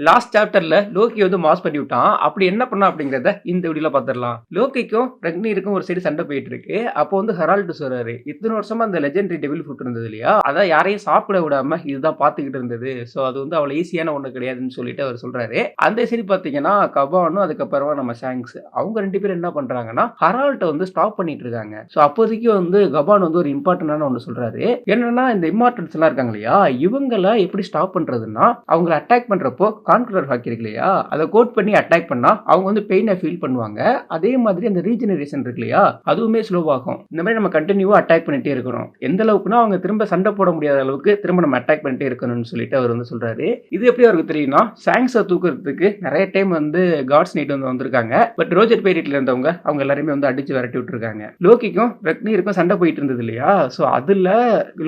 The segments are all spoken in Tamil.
லாஸ்ட் சாப்டர்ல லோக்கி வந்து மாஸ் பண்ணி விட்டான். அப்படி என்ன பண்ணான் அப்படிங்கிறத இந்த வீடியோல பார்த்துடலாம். லோக்கிக்கும் ரக்னிருக்கும் ஒரு சைடு சண்டை போயிட்டு இருக்கு. அப்போ வந்து ஹெரால்டு சொல்றாரு, "இத்தன வருஷமா அந்த லெஜெண்டரி டெவில் ஃப்ரூட் இருந்தது இல்லையா? அத யாரையும் சாப்பிட விடாம இதுதான் பார்த்துக்கிட்டு இருந்தது. சோ அது வந்து அவ்வளவு ஈஸியான ஒண்ணு கிடையாதுன்னு" சொல்லிட்டு அவர் சொல்றாரு. அந்த சைடு பார்த்தீங்கன்னா, கபானும் அதுக்கப்புறமா நம்ம ஷாங்க்ஸ் அவங்க 2 பேரும் என்ன பண்றாங்கன்னா, ஹெரால்ட்ட வந்து ஸ்டாப் பண்ணிட்டு இருக்காங்க. சோ அப்போதைக்கு வந்து கபான் வந்து ஒரு இம்பார்ட்டன்டான ஒண்ணு சொல்றாரு. என்னன்னா இந்த இம்மார்டல்ஸ் எல்லாம் இருக்காங்க இல்லையா? இவங்கள எப்படி ஸ்டாப் பண்றதுன்னா, அவங்கள அட்டாக் பண்றப்போ கான்குரர் ஹாக்கி இருக்கு இல்லையா? அத கோட் பண்ணி அட்டாக் பண்ணா அவங்க வந்து பெயின ஃபீல் பண்ணுவாங்க. அதே மாதிரி அந்த ரீஜெனரேஷன் இருக்கு இல்லையா? அதுவுமே ஸ்லோவாகும். இந்த மாதிரி நம்ம கன்டினியூவா அட்டாக் பண்ணிட்டே இருக்கணும். எந்த அளவுக்குன்னா அவங்க திரும்ப சண்டை போட முடியாத அளவுக்கு திரும்ப நம்ம அட்டாக் பண்ணிட்டே இருக்கணும்னு சொல்லிட்டு அவர் வந்து சொல்றாரு. இது எப்படி அவருக்கு தெரியும்னா, சாங்ஸ தூக்குறதுக்கு நெறைய டைம் வந்து காட்ஸ் நைட் வந்து வந்திருக்காங்க. பட் ரோஜர் பைரிட்ல இருந்தவங்க அவங்க எல்லாரையுமே வந்து அடிச்சு விரட்டி விட்டுருக்காங்க. லோக்கிக்கும் ரக்னிருக்கும் சண்டை போயிட்டு இருந்தது இல்லையா? சோ அதுல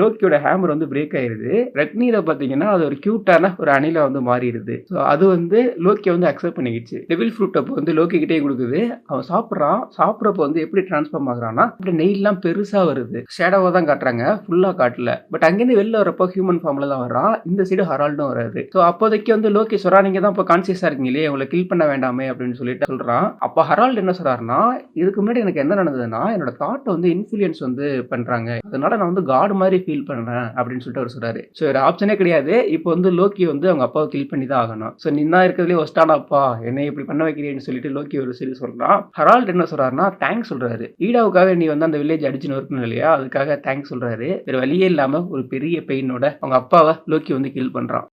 லோக்கியோட ஹேமர் வந்து பிரேக் ஆயிருது. ரக்னில பாத்தீங்கன்னா அது ஒரு கியூட்டான ஒரு அணிலா வந்து மாறிடுது. ஸோ அது வந்து லோக்கிய வந்து அக்செப்ட் பண்ணிக்கிச்சு. டெவில் ஃப்ரூட் அப்போ வந்து லோக்கி கிட்டே கொடுக்குது. அவன் சாப்பிட்றான். சாப்பிட்றப்போ வந்து எப்படி டிரான்ஸ்ஃபார்ம் ஆகுறான்னா, அப்படியே நெயில்லாம் பெருசா வருது. ஷேடோவா தான் காட்டுறாங்க. ஃபுல்லா காட்டல. பட் அங்கேருந்து வெளில வரப்போ ஹியூமன் ஃபார்ம்ல தான் வர்றான். இந்த சைடு ஹெரால்டும் வராது. ஸோ அப்போதைக்கு வந்து லோக்கி சொல்றா, "நீங்க தான் இப்போ கான்சியஸா இருக்கீங்களே, உங்களை கில் பண்ண வேண்டாமே" அப்படின்னு சொல்லிட்டு சொல்றான். அப்போ ஹெரால்ட் என்ன சொல்றாருன்னா, "இதுக்கு முன்னாடி எனக்கு என்ன நடந்ததுன்னா, என்னோட தாட்ட வந்து இன்ஃப்ளூயன்ஸ் வந்து பண்றாங்க. அதனால நான் வந்து காட் மாதிரி ஃபீல் பண்றேன்" அப்படின்னு சொல்லிட்டு அவர் சொல்றாரு. ஸோ வேற ஆப்ஷனே கிடையாது. இப்போ வந்து லோக்கி வந்து அவங்க அப்பாவை கில் பண்ணி தான் ஆகணும். சோ நீ தான் இருக்கிறதுலே ஒஸ்டான அப்பா, என்னை இப்படி பண்ண வைக்கிறேன்னு சொல்லிட்டு லோக்கி ஒரு சரி சொல்றான். ஹெரால்ட் என்ன சொல்றாருன்னா, தேங்க்ஸ் சொல்றாரு. ஈடாவுக்காக நீ வந்து அந்த வில்லேஜ் அடிச்சு நொறுக்கணும் இல்லையா? அதுக்காக தேங்க்ஸ் சொல்றாரு. வேற வழியே இல்லாம ஒரு பெரிய பெயினோட அவங்க அப்பாவை லோக்கி வந்து கில் பண்றான்.